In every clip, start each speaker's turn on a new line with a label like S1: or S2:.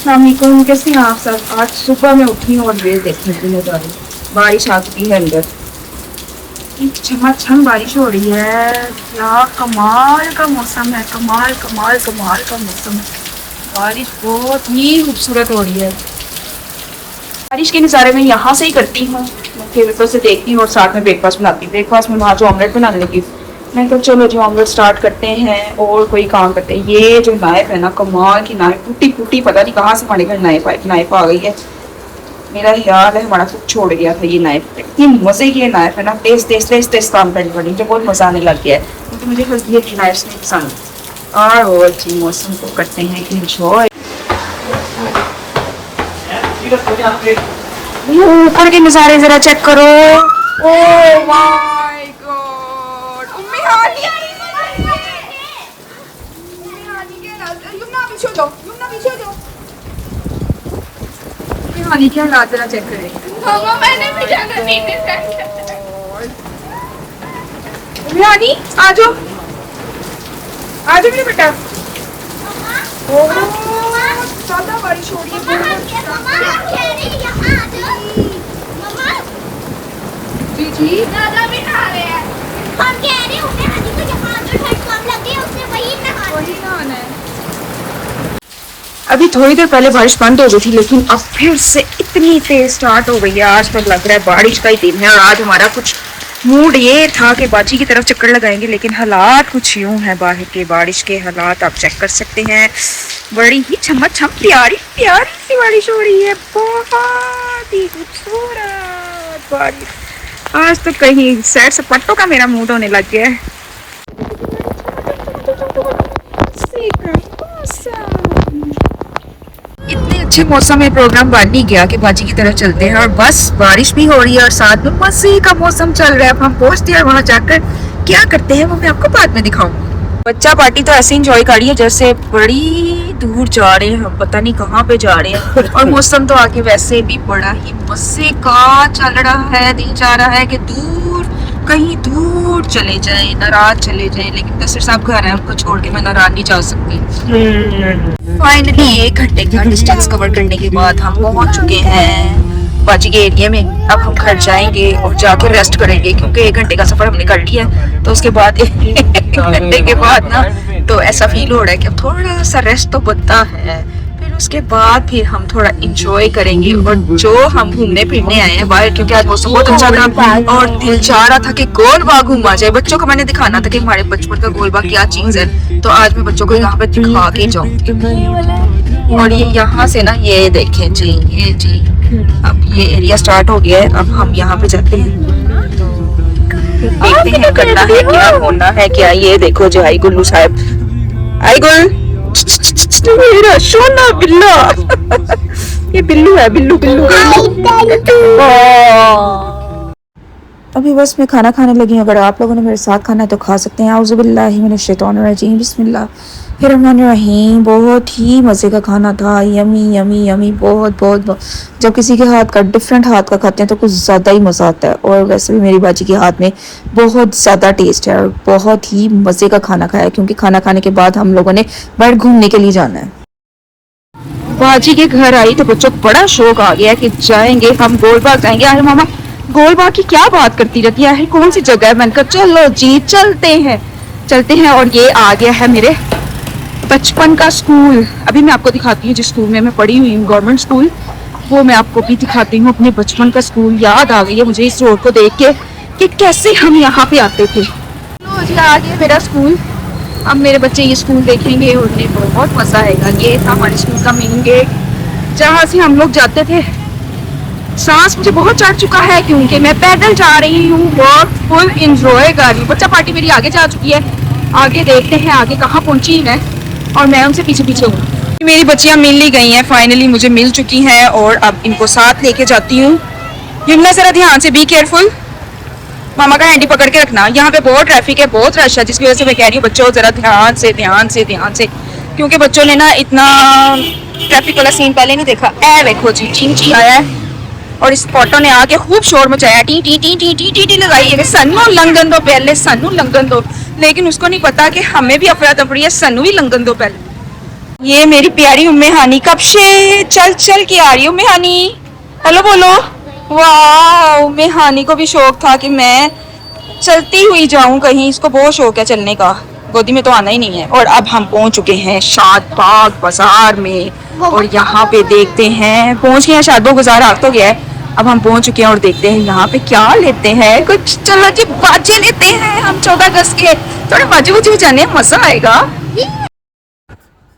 S1: अस्सलामुअलैकुम, कैसे हैं आप सब। आज सुबह में उठी हूँ और वेल देखने के लिए जा रही हूँ। बारिश आ चुकी है अंदर, झमाझम बारिश हो रही है। क्या कमाल का मौसम है, कमाल कमाल कमाल का मौसम है। बारिश बहुत ही खूबसूरत हो रही है। बारिश के नज़ारे में यहाँ से ही करती हूँ, फिर से देखती हूँ और साथ में ब्रेकफास्ट बनाती हूँ। ब्रेकफास्ट में आज ऑमलेट बनाने लगी। मैं तो चलो जो ऑमलेट स्टार्ट करते हैं और कोई काम करते हैं। ये जो नाइफ है ना, कमाल की नाइफ, टूटी फूटी, पता नहीं कहाँ से हमारे घर नाइफ आ गई है। मेरा ख्याल है हमारा कुछ छोड़ गया था ये नाइफ। इतनी मज़े की ये नाइफ है ना, तेज तेज तेज तेज काम करनी पड़ी, मुझे बहुत मज़ा आने लग गया है क्योंकि मुझे ये नाइफ नहीं पसंद। और जी मौसम को करते हैं कि इंजॉय। ऊपर के नज़ारे ज़रा चेक करो। ओह माय गॉड, क्या हालात जरा चेक करें।
S2: मैंने भी जाना नहीं
S1: आ जाओ मेरे बेटा। ज्यादा बारिश हो रही है। जी जी
S2: दादा भी नहा रहे हैं। हम कह रहे हैं हाजी को यहाँ जो ठंड कम लग गई है उसने वही नहाना है।
S1: अभी थोड़ी देर पहले बारिश बंद हो गई थी, लेकिन अब फिर से इतनी तेज स्टार्ट हो गई है। आज तक लग रहा है बारिश का ही दिन है। और आज हमारा कुछ मूड ये था कि बाजी की तरफ चक्कर लगाएंगे, लेकिन हालात कुछ यूं है बाहर के। बारिश के हालात आप चेक कर सकते हैं। बड़ी ही छम प्यारी प्यारी सी बारिश हो रही है, बहुत ही खूबसूरत बारिश। आज तो कहीं सैर सपाटों का मेरा मूड होने लग गया है। इतने अच्छे मौसम में प्रोग्राम बन ही गया कि बाजी की तरफ चलते हैं। और बस बारिश भी हो रही है और साथ में मजे का मौसम चल रहा है। अब हम पहुंचते हैं, वहां जाकर क्या करते हैं वो मैं आपको बाद में दिखाऊंगी। बच्चा पार्टी तो ऐसे इंजॉय करी है जैसे बड़ी दूर जा रहे हैं, पता नहीं कहाँ पे जा रहे हैं। और मौसम तो आगे वैसे भी बड़ा ही मजे का चल रहा है। दिल चाह रहा है कि कहीं दूर चले जाए, नाराज चले जाए, लेकिन दसर साहब घर है, उनको छोड़ के मैं नाराज नहीं जा सकती। फाइनली 1 घंटे का डिस्टेंस कवर करने के बाद हम पहुंच चुके हैं बाजी के एरिया में। अब हम घर जाएंगे और जाकर रेस्ट करेंगे क्योंकि 1 घंटे का सफर हमने कर लिया है। तो उसके बाद 1 घंटे के बाद ना तो ऐसा फील हो रहा है कि अब थोड़ा सा रेस्ट तो बनता है। फिर उसके बाद फिर हम थोड़ा इंजॉय करेंगे। और जो हम घूमने फिरने आए हैं बाहर, क्योंकि आज मौसम बहुत अच्छा था और दिल चाह रहा था कि गोल बाग घूमा जाए। बच्चों को मैंने दिखाना था कि हमारे बचपन का गोल बाग क्या चीज है, तो आज मैं बच्चों को यहाँ पे दिखा के जाऊंगी। और ये यहाँ से ना ये देखें जी, ये जी अब ये एरिया स्टार्ट हो गया है। अब हम यहाँ पे जाते हैं, देखते हैं करना है क्या, होना है क्या। ये देखो जी, आई गुल्लू साहब, आई गुल, मेरा सोना बिल्ला। ये बिल्लू है, बिल्लू बिल्लू अभी बस मैं खाना खाने लगी हूँ। अगर आप लोगों ने मेरे साथ खाना है तो खा सकते हैं। औज़ुबिल्लाहि मिनश्शैतानिर्रजीम, बिस्मिल्लाहिर्रहमानिर्रहीम। बहुत ही मज़े का खाना था, यमी यमी यमी, बहुत बहुत। जब किसी के हाथ का, डिफरेंट हाथ का खाते हैं तो कुछ ज़्यादा ही मज़ा आता है। और वैसे भी मेरी बाजी के हाथ में बहुत ज़्यादा टेस्ट है और बहुत ही मज़े का खाना खाया, क्योंकि खाना खाने के बाद हम लोगों ने बाहर घूमने के लिए जाना है। बाजी के घर आई तो बच्चों को बड़ा शौक आ गया कि जाएंगे हम गोल बाग जाएंगे। अरे मामा, गोल बाग की क्या बात करती रहती है, कौन सी जगह है। मैंने कहा चलो जी चलते हैं। और ये आ गया है मेरे बचपन का स्कूल। अभी मैं आपको दिखाती हूँ जिस स्कूल में मैं पढ़ी हुई हूँ, गवर्नमेंट स्कूल, वो मैं आपको भी दिखाती हूँ। अपने बचपन का स्कूल याद आ गई है मुझे इस रोड को देख के कि कैसे हम यहाँ पे आते थे। लो जी, आ गया मेरा स्कूल। अब मेरे बच्चे ये स्कूल देखेंगे और उन्हें बहुत मजा आएगा। ये था हमारे स्कूल का मेन गेट जहाँ से हम लोग जाते थे। सांस मुझे बहुत चढ़ चुका है क्योंकि मैं पैदल जा रही हूँ और फुल इंजॉय कर रही हूँ। बच्चा पार्टी मेरी आगे जा चुकी है, आगे देखते हैं आगे कहाँ पहुंची है और मैं उनसे पीछे पीछे हूँ। मेरी बच्चियाँ मिल ही गई हैं, फाइनली मुझे मिल चुकी हैं और अब इनको साथ लेके जाती हूँ। यमुना जरा ध्यान से, बी केयरफुल, मामा का हैंडी पकड़ के रखना। यहाँ पे बहुत ट्रैफिक है, बहुत रश है, जिसकी वजह से मैं कह रही हूँ बच्चों जरा ध्यान से, क्योंकि बच्चों ने ना इतना ट्रैफिक वाला सीन पहले नहीं देखा। ए देखो जी, चींची आया है और इस ऑटो ने आके खूब शोर मचाया, T T T T T T T लगाई है, सन्नू लंघन दो पहले, सन्नू लंघन दो। लेकिन उसको नहीं पता कि हमें भी अफरा तफरी है, सन्नू ही लंघन दो पहले। ये मेरी प्यारी उम्मे हानी कब से चल चल के आ रही है उम्मे हानी। हेलो बोलो। वाह, उम्मे हानी को भी शौक था कि मैं चलती हुई जाऊं कहीं, इसको बहुत शौक है चलने का, गोदी में तो आना ही नहीं है। और अब हम पहुंच चुके हैं शादबाग बाजार में और यहाँ पे देखते हैं, पहुंच गए हैं शादबाग बाजार, आ तो गया है। अब हम पहुंच चुके हैं और देखते हैं यहाँ पे क्या लेते हैं। कुछ चलो जी बाजे लेते हैं हम 14 अगस्त के, थोड़े बाजे बुजे बजाने मजा आएगा।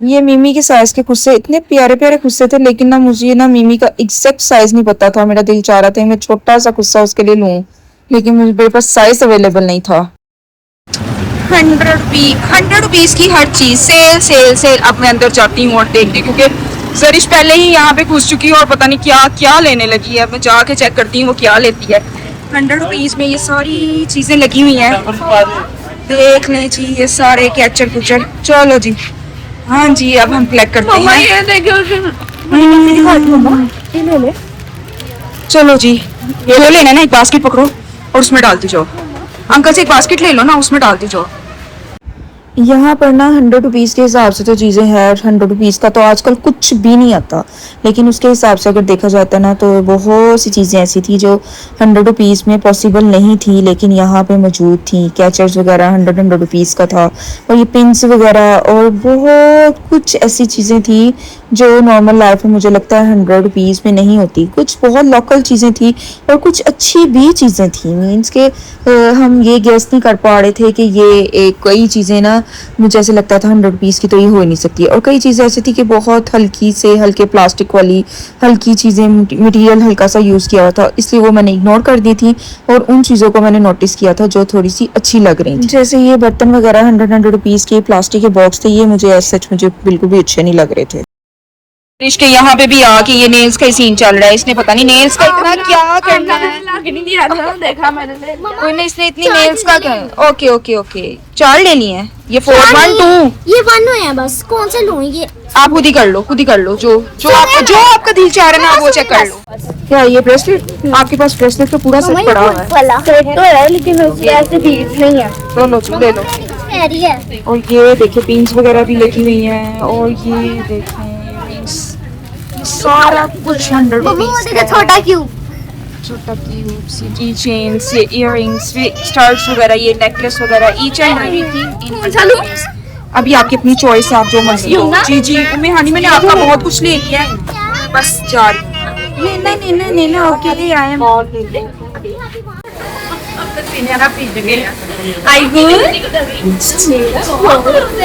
S1: ये मिमी के साइज के खुस्से, इतने प्यारे प्यारे खुस्से थे, लेकिन ना मुझे ना मिमी का एग्जैक्ट साइज नहीं पता था। मेरा दिल चाह रहा था मैं छोटा सा खुस्सा उसके लिए लूं, लेकिन मेरे पास साइज अवेलेबल नहीं था। 100 रुपीज की हर चीज, सेल सेल सेल। अब मैं अंदर जाती हूँ और देखती हूँ, क्योंकि जरिश पहले ही यहाँ पे घुस चुकी है और पता नहीं क्या क्या लेने लगी है। मैं जाके चेक करती हूँ वो क्या लेती है। 100 रुपीज में ये सारी चीजें लगी हुई हैं, देख लें जी, ये सारे कैचर कुचर। चलो जी, हाँ जी, अब हम कलेक्ट करते हैं। चलो जी, ये लो लेना ना, एक बास्केट पकड़ो और उसमें डालती जाओ। अंकल से एक बास्केट ले लो ना, उसमें डालती जाओ। यहाँ पर ना 100 रुपीज़ के हिसाब से तो चीज़ें हैं। 100 रुपीज़ का तो आजकल कुछ भी नहीं आता, लेकिन उसके हिसाब से अगर देखा जाता है ना तो बहुत सी चीज़ें ऐसी थी जो 100 रुपीज़ में पॉसिबल नहीं थी, लेकिन यहाँ पे मौजूद थी। कैचर्स वगैरह 100 रुपीज़ का था, और ये पिंस वगैरह और बहुत कुछ ऐसी चीज़ें थी जो नॉर्मल लाइफ में मुझे लगता है 100 रुपीज़ में नहीं होती। कुछ बहुत लोकल चीज़ें थी और कुछ अच्छी भी चीज़ें थी। मीन्स के हम ये गेस नहीं कर पा रहे थे कि ये कई चीज़ें ना, मुझे ऐसे लगता था 100 रुपीज़ की तो ये हो ही नहीं सकती। और कई चीज़ें ऐसी थी कि बहुत हल्की से हल्के प्लास्टिक वाली हल्की चीज़ें, मटेरियल हल्का सा यूज़ किया हुआ था, इसलिए वो मैंने इग्नोर कर दी थी और उन चीज़ों को मैंने नोटिस किया था जो थोड़ी सी अच्छी लग रही थी। जैसे ये बर्तन वगैरह 100 रुपीज़ के प्लास्टिक के बॉक्स थे, ये मुझे सच मुझे बिल्कुल भी अच्छे नहीं लग रहे थे। के यहाँ पे भी आके ये नेल्स का सीन चल रहा है, इसने पता नहीं नेल्स का इतना क्या करना है।
S2: देखा मैंने,
S1: कोई नहीं, इसने इतनी नेल्स का क्या। ओके ओके ओके, 4 ले ली हैं ये 4 1 2
S2: ये 1 है बस, कौन सा लूं ये?
S1: आप खुद ही कर लो, खुद ही कर लो, जो जो आपका दिल चाह रहा है ना वो चेक कर लो। क्या ये ब्रेसलेट? आपके पास ब्रेसलेट तो पूरा सेट पड़ा हुआ है।
S2: सेट तो है लेकिन उसके ऐसे बीच नहीं है।
S1: तो लो ले लो।
S2: पैरी है।
S1: और ये देखिए पिंस वगैरह भी लगी हुई हैं, और ये देखें सारा कुछ 100 रुपीज का।
S2: छोटा क्यों?
S1: छोटा क्यूब्स, ये की चेन्स, ये इयररिंग्स, ये स्टार्स वगैरह, ये नेकलेस वगैरह, ईच एंड एवरीथिंग। अभी आपकी अपनी चॉइस है, आप जो मर्जी लो। जी जी उम्मे हानी, मैंने आपका बहुत कुछ ले लिया है, बस जा रही लेना ओके ले आए हम।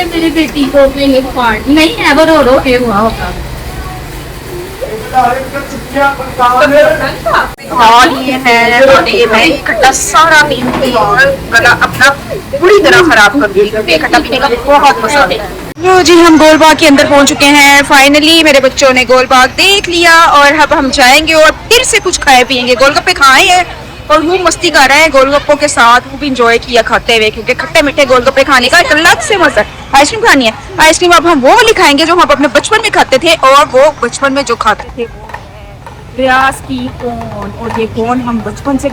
S2: मेरी बेटी को नहीं है, वो रो के हुआ होगा।
S1: और ये है ये मैं इकट्ठा सारा पीन के और गला अपना पूरी तरह खराब कर दी, क्योंकि इकट्ठा पीने का बहुत मजा आता है। लो जी, हम गोलबाग के अंदर पहुंच चुके हैं फाइनली। मेरे बच्चों ने गोलबाग देख लिया और अब हम जाएंगे और फिर से कुछ खाए पियेंगे। गोलगप्पे खाए हैं और वो मस्ती कर रहे हैं गोलगप्पों के साथ, वो भी इंजॉय किया खाते हुए, क्योंकि खट्टे मीठे गोलगप्पे खाने का एक अलग से मजा है। आइसक्रीम खानी है, आइसक्रीम अब हम वो वाली खाएंगे जो हम अपने बचपन में खाते थे, और वो बचपन में जो खाते थे रियाज की कोन, और ये कोन हम बचपन से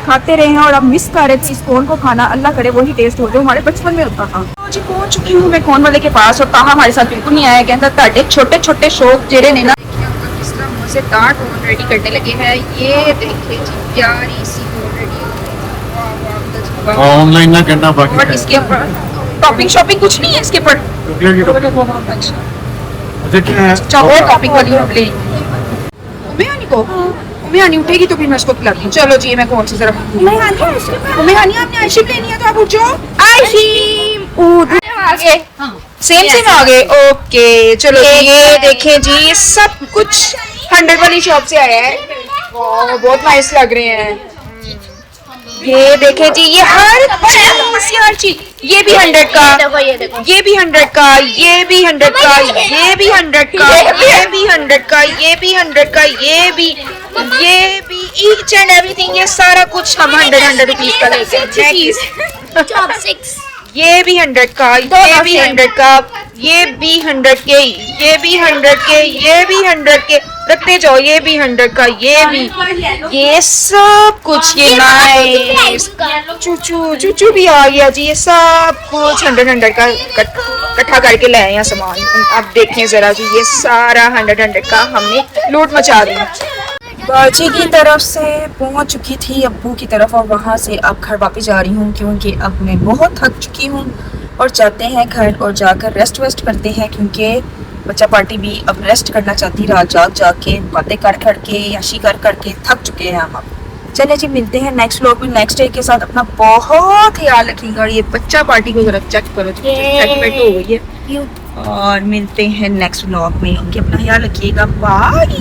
S1: खाते रहे हैं और अब मिस कर रहे थे इस कोन को खाना। अल्लाह करे वही टेस्ट हो जो हमारे बचपन में होता था। तो जी पहुंच चुकी हूँ मैं कोन वाले के पास, और ताहा हमारे साथ बिल्कुल नहीं आया। कहता ताड़े छोटे छोटे शौक जेरे ने ना, किस तरह मुझे से टार्ट कोन रेडी करने लगे हैं। ये देखिए जी प्यारी सी कोन रेडी,
S3: ऑनलाइन ना करना बाकी
S1: बट इसके ऊपर टॉपिंग शॉपिंग कुछ नहीं है इसके ऊपर।
S3: चॉकलेट की टॉपिंग
S1: अच्छा
S3: मुझे क्या है
S1: चॉकलेट टॉपिंग वाली हम ले उम्मे उठेगी तो फिर मैं उसको खिलाती हूँ। चलो जी मैं कौन सी तरफ उम्मे हानी आपने आइसक्रीम लेनी है तो आप उठ जाओ। आइसक्रीम आगे सेम सेम आगे ओके। चलो जी ये देखें जी ये सब कुछ 100 वाली शॉप से आया है। वाह बहुत नाइस लग रहे हैं। ये देखें जी ये हर चीज ये भी 100 का, ये भी 100 का, ये भी 100 का, ये भी 100 का, ये भी 100 का, ये भी 100 का, ये भी ईच एंड एवरीथिंग ये सारा कुछ हम 100 रुपीज का लेते हैं।
S2: चॉपस्टिक्स
S1: ये भी 100 का, ये भी 100 का, ये भी 100 के, ये भी 100 के, ये भी 100 के, रखते जाओ। ये भी 100 का, ये भी, ये सब कुछ ये नाइस चूचू भी आ गया जी। ये सब कुछ 100 का इकट्ठा करके ले आए हैं सामान। आप देखें जरा जी, ये सारा 100 का हमने लूट मचा दिया। बाजी की तरफ से पहुंच चुकी थी अब्बू की तरफ, और वहां से अब घर वापस जा रही हूँ क्योंकि अब मैं बहुत थक चुकी हूँ। और जाते हैं घर और जाकर रेस्ट वेस्ट करते हैं, क्योंकि बच्चा पार्टी भी अब रेस्ट करना चाहती, रात जाग जाग के बातें कर के याशी कर के थक चुके हैं हम अब। चले जी, मिलते हैं नेक्स्ट व्लॉग में नेक्स्ट डे के साथ। अपना बहुत ख्याल रखिएगा। और ये बच्चा पार्टी को जरा चेक करो, चेक हो गई है। और मिलते हैं नेक्स्ट व्लॉग में। ओके, अपना ख्याल रखिएगा। बाय।